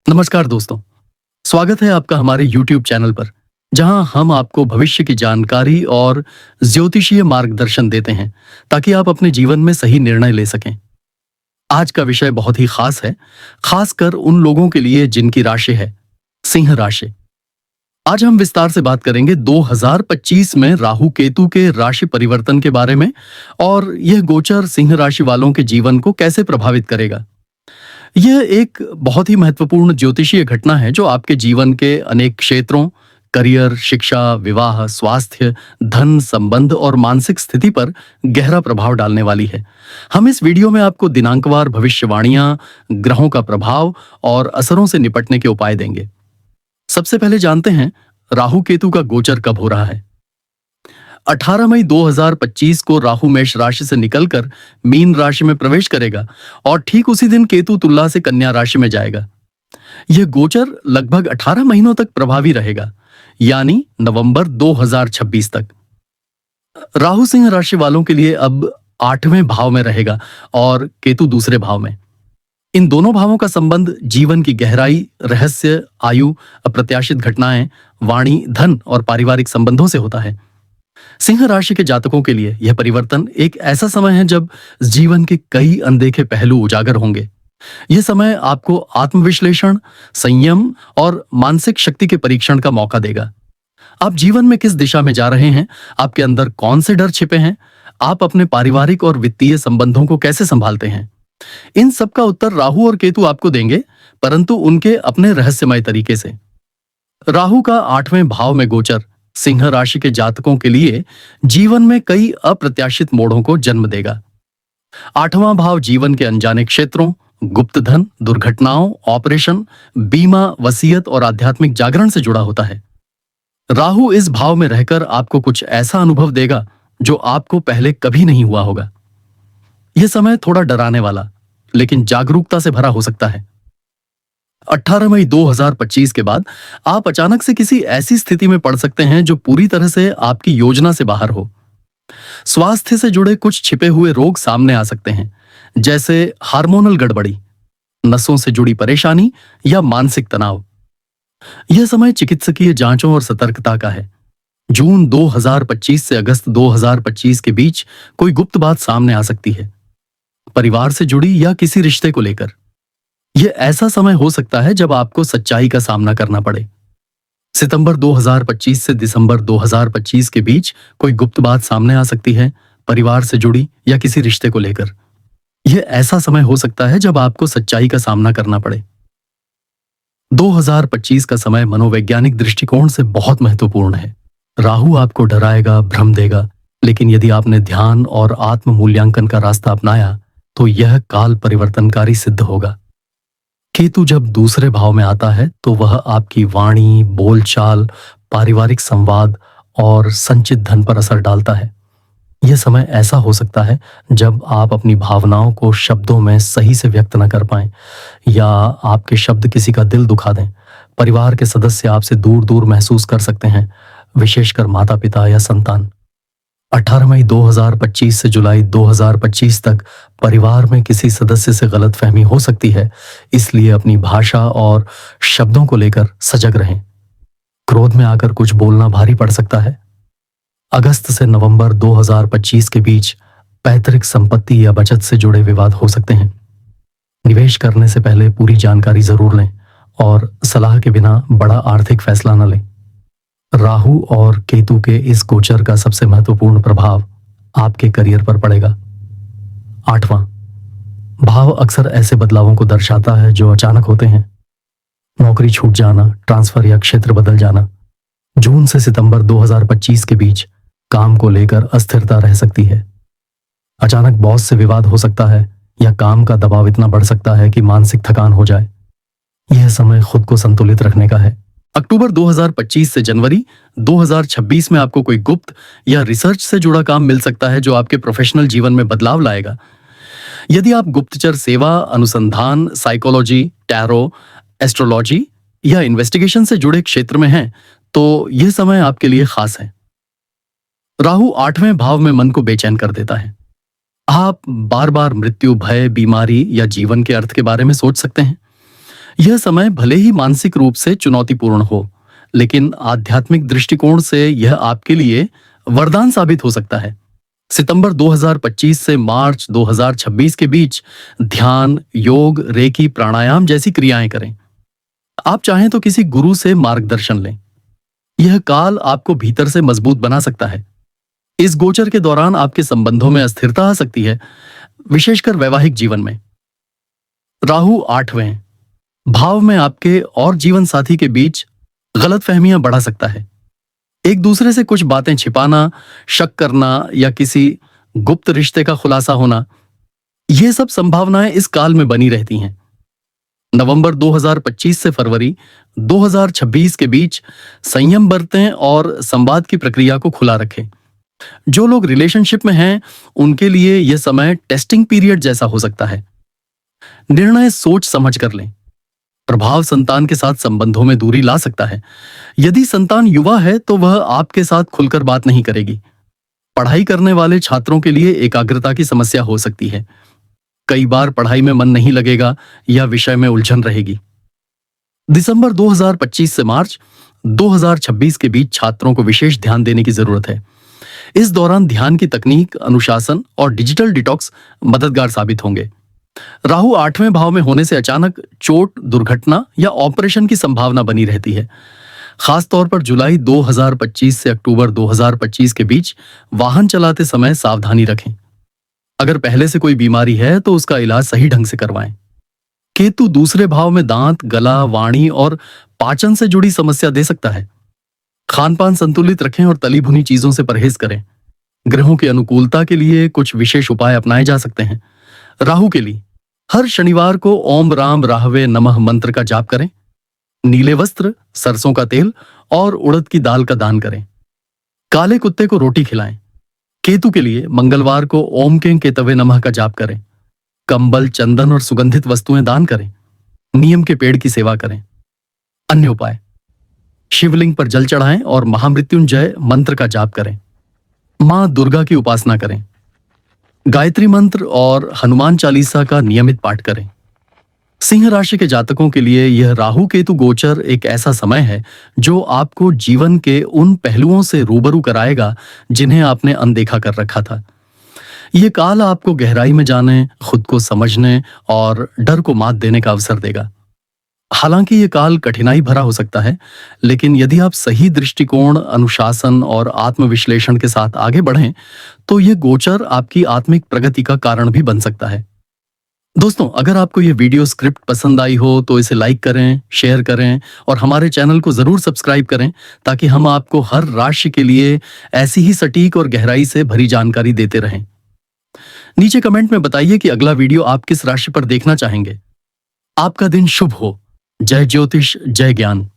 नमस्कार दोस्तों, स्वागत है आपका हमारे YouTube चैनल पर, जहां हम आपको भविष्य की जानकारी और ज्योतिषीय मार्गदर्शन देते हैं, ताकि आप अपने जीवन में सही निर्णय ले सकें। आज का विषय बहुत ही खास है, खासकर उन लोगों के लिए जिनकी राशि है सिंह राशि। आज हम विस्तार से बात करेंगे 2025 में राहु केतु के राशि परिवर्तन के बारे में और यह गोचर सिंह राशि वालों के जीवन को कैसे प्रभावित करेगा। यह एक बहुत ही महत्वपूर्ण ज्योतिषीय घटना है जो आपके जीवन के अनेक क्षेत्रों, करियर, शिक्षा, विवाह, स्वास्थ्य, धन, संबंध और मानसिक स्थिति पर गहरा प्रभाव डालने वाली है। हम इस वीडियो में आपको दिनांकवार भविष्यवाणियां, ग्रहों का प्रभाव और असरों से निपटने के उपाय देंगे। सबसे पहले जानते हैं राहु केतु का गोचर कब हो रहा है। 18 मई 2025 को राहु मेष राशि से निकलकर मीन राशि में प्रवेश करेगा और ठीक उसी दिन केतु तुला से कन्या राशि में जाएगा। यह गोचर लगभग 18 महीनों तक प्रभावी रहेगा, यानी नवंबर 2026 तक। राहु सिंह राशि वालों के लिए अब 8वें भाव में रहेगा और केतु दूसरे भाव में। इन दोनों भावों का संबंध जीवन की गहराई, रहस्य, आयु, अप्रत्याशित घटनाएं, वाणी, धन और पारिवारिक संबंधों से होता है। सिंह राशि के जातकों के लिए यह परिवर्तन एक ऐसा समय है जब जीवन के कई अनदेखे पहलू उजागर होंगे। यह समय आपको आत्मविश्लेषण, संयम और मानसिक शक्ति के परीक्षण का मौका देगा। आप जीवन में किस दिशा में जा रहे हैं, आपके अंदर कौन से डर छिपे हैं, आप अपने पारिवारिक और वित्तीय संबंधों को कैसे संभालते हैं, इन सब का उत्तर राहु और केतु आपको देंगे, परंतु उनके अपने रहस्यमय तरीके से। राहु का 8वें भाव में गोचर सिंह राशि के जातकों के लिए जीवन में कई अप्रत्याशित मोड़ों को जन्म देगा। 8वां भाव जीवन के अनजाने क्षेत्रों, गुप्त धन, दुर्घटनाओं, ऑपरेशन, बीमा, वसीयत और आध्यात्मिक जागरण से जुड़ा होता है। राहु इस भाव में रहकर आपको कुछ ऐसा अनुभव देगा जो आपको पहले कभी नहीं हुआ होगा। यह समय थोड़ा डराने वाला लेकिन जागरूकता से भरा हो सकता है। 18 मई 2025 के बाद आप अचानक से किसी ऐसी स्थिति में पड़ सकते हैं जो पूरी तरह से आपकी योजना से बाहर हो। स्वास्थ्य से जुड़े कुछ छिपे हुए रोग सामने आ सकते हैं, जैसे हार्मोनल गड़बड़ी, नसों से जुड़ी परेशानी या मानसिक तनाव। यह समय चिकित्सकीय जांचों और सतर्कता का है। जून 2025 से अगस्त 2025 के बीच कोई गुप्त बात सामने आ सकती है, परिवार से जुड़ी या किसी रिश्ते को लेकर। यह ऐसा समय हो सकता है जब आपको सच्चाई का सामना करना पड़े। सितंबर 2025 से दिसंबर 2025 के बीच कोई गुप्त बात सामने आ सकती है, परिवार से जुड़ी या किसी रिश्ते को लेकर। यह ऐसा समय हो सकता है जब आपको सच्चाई का सामना करना पड़े। 2025 का समय मनोवैज्ञानिक दृष्टिकोण से बहुत महत्वपूर्ण है। राहु आपको डराएगा, भ्रम देगा, लेकिन यदि आपने ध्यान और आत्म मूल्यांकन का रास्ता अपनाया तो यह काल परिवर्तनकारी सिद्ध होगा। केतु जब दूसरे भाव में आता है तो वह आपकी वाणी, बोलचाल, पारिवारिक संवाद और संचित धन पर असर डालता है। यह समय ऐसा हो सकता है जब आप अपनी भावनाओं को शब्दों में सही से व्यक्त न कर पाएं या आपके शब्द किसी का दिल दुखा दें। परिवार के सदस्य आपसे दूर दूर महसूस कर सकते हैं, विशेषकर माता पिता या संतान। 18 मई 2025 से जुलाई 2025 तक परिवार में किसी सदस्य से गलतफहमी हो सकती है, इसलिए अपनी भाषा और शब्दों को लेकर सजग रहें। क्रोध में आकर कुछ बोलना भारी पड़ सकता है। अगस्त से नवंबर 2025 के बीच पैतृक संपत्ति या बचत से जुड़े विवाद हो सकते हैं। निवेश करने से पहले पूरी जानकारी जरूर लें और सलाह के बिना बड़ा आर्थिक फैसला न लें। राहु और केतु के इस गोचर का सबसे महत्वपूर्ण प्रभाव आपके करियर पर पड़ेगा। 8वां भाव अक्सर ऐसे बदलावों को दर्शाता है जो अचानक होते हैं। नौकरी छूट जाना, ट्रांसफर या क्षेत्र बदल जाना। जून से सितंबर 2025 के बीच काम को लेकर अस्थिरता रह सकती है। अचानक बॉस से विवाद हो सकता है या काम का दबाव इतना बढ़ सकता है कि मानसिक थकान हो जाए। यह समय खुद को संतुलित रखने का है। अक्टूबर 2025 से जनवरी 2026 में आपको कोई गुप्त या रिसर्च से जुड़ा काम मिल सकता है जो आपके प्रोफेशनल जीवन में बदलाव लाएगा। यदि आप गुप्तचर सेवा, अनुसंधान, साइकोलॉजी, टैरो, एस्ट्रोलॉजी या इन्वेस्टिगेशन से जुड़े क्षेत्र में हैं, तो यह समय आपके लिए खास है। राहु 8वें भाव में मन को बेचैन कर देता है। आप बार बार मृत्यु, भय, बीमारी या जीवन के अर्थ के बारे में सोच सकते हैं। यह समय भले ही मानसिक रूप से चुनौतीपूर्ण हो, लेकिन आध्यात्मिक दृष्टिकोण से यह आपके लिए वरदान साबित हो सकता है। सितंबर 2025 से मार्च 2026 के बीच ध्यान, योग, रेकी, प्राणायाम जैसी क्रियाएं करें। आप चाहें तो किसी गुरु से मार्गदर्शन लें। यह काल आपको भीतर से मजबूत बना सकता है। इस गोचर के दौरान आपके संबंधों में अस्थिरता आ सकती है, विशेषकर वैवाहिक जीवन में। राहु 8वें भाव में आपके और जीवन साथी के बीच गलतफहमियां बढ़ा सकता है। एक दूसरे से कुछ बातें छिपाना, शक करना या किसी गुप्त रिश्ते का खुलासा होना, ये सब संभावनाएं इस काल में बनी रहती हैं। नवंबर 2025 से फरवरी 2026 के बीच संयम बरतें और संवाद की प्रक्रिया को खुला रखें। जो लोग रिलेशनशिप में हैं, उनके लिए यह समय टेस्टिंग पीरियड जैसा हो सकता है। निर्णय सोच समझ कर लें। प्रभाव संतान के साथ संबंधों में दूरी ला सकता है। यदि संतान युवा है तो वह आपके साथ खुलकर बात नहीं करेगी। पढ़ाई करने वाले छात्रों के लिए एकाग्रता की समस्या हो सकती है। कई बार पढ़ाई में मन नहीं लगेगा या विषय में उलझन रहेगी। दिसंबर 2025 से मार्च 2026 के बीच छात्रों को विशेष ध्यान देने की जरूरत है। इस दौरान ध्यान की तकनीक, अनुशासन और डिजिटल डिटॉक्स मददगार साबित होंगे। राहु 8वें भाव में होने से अचानक चोट, दुर्घटना या ऑपरेशन की संभावना बनी रहती है। खासतौर पर जुलाई 2025 से अक्टूबर 2025 के बीच वाहन चलाते समय सावधानी रखें। अगर पहले से कोई बीमारी है तो उसका इलाज सही ढंग से करवाएं। केतु दूसरे भाव में दांत, गला, वाणी और पाचन से जुड़ी समस्या दे सकता है। खानपान संतुलित रखें और तली भुनी चीजों से परहेज करें। ग्रहों की अनुकूलता के लिए कुछ विशेष उपाय अपनाए जा सकते हैं। राहु के लिए हर शनिवार को ओम राम राहवे नमः मंत्र का जाप करें। नीले वस्त्र, सरसों का तेल और उड़द की दाल का दान करें। काले कुत्ते को रोटी खिलाएं। केतु के लिए मंगलवार को ओम कें केतवे नमः का जाप करें। कंबल, चंदन और सुगंधित वस्तुएं दान करें। नीम के पेड़ की सेवा करें। अन्य उपाय, शिवलिंग पर जल चढ़ाएं और महामृत्युंजय मंत्र का जाप करें। मां दुर्गा की उपासना करें। गायत्री मंत्र और हनुमान चालीसा का नियमित पाठ करें। सिंह राशि के जातकों के लिए यह राहु केतु गोचर एक ऐसा समय है जो आपको जीवन के उन पहलुओं से रूबरू कराएगा जिन्हें आपने अनदेखा कर रखा था। यह काल आपको गहराई में जाने, खुद को समझने और डर को मात देने का अवसर देगा। हालांकि यह काल कठिनाई भरा हो सकता है, लेकिन यदि आप सही दृष्टिकोण, अनुशासन और आत्मविश्लेषण के साथ आगे बढ़ें तो यह गोचर आपकी आत्मिक प्रगति का कारण भी बन सकता है। दोस्तों, अगर आपको यह वीडियो स्क्रिप्ट पसंद आई हो तो इसे लाइक करें, शेयर करें और हमारे चैनल को जरूर सब्सक्राइब करें, ताकि हम आपको हर राशि के लिए ऐसी ही सटीक और गहराई से भरी जानकारी देते रहें। नीचे कमेंट में बताइए कि अगला वीडियो आप किस राशि पर देखना चाहेंगे। आपका दिन शुभ हो। जय ज्योतिष, जय ज्ञान।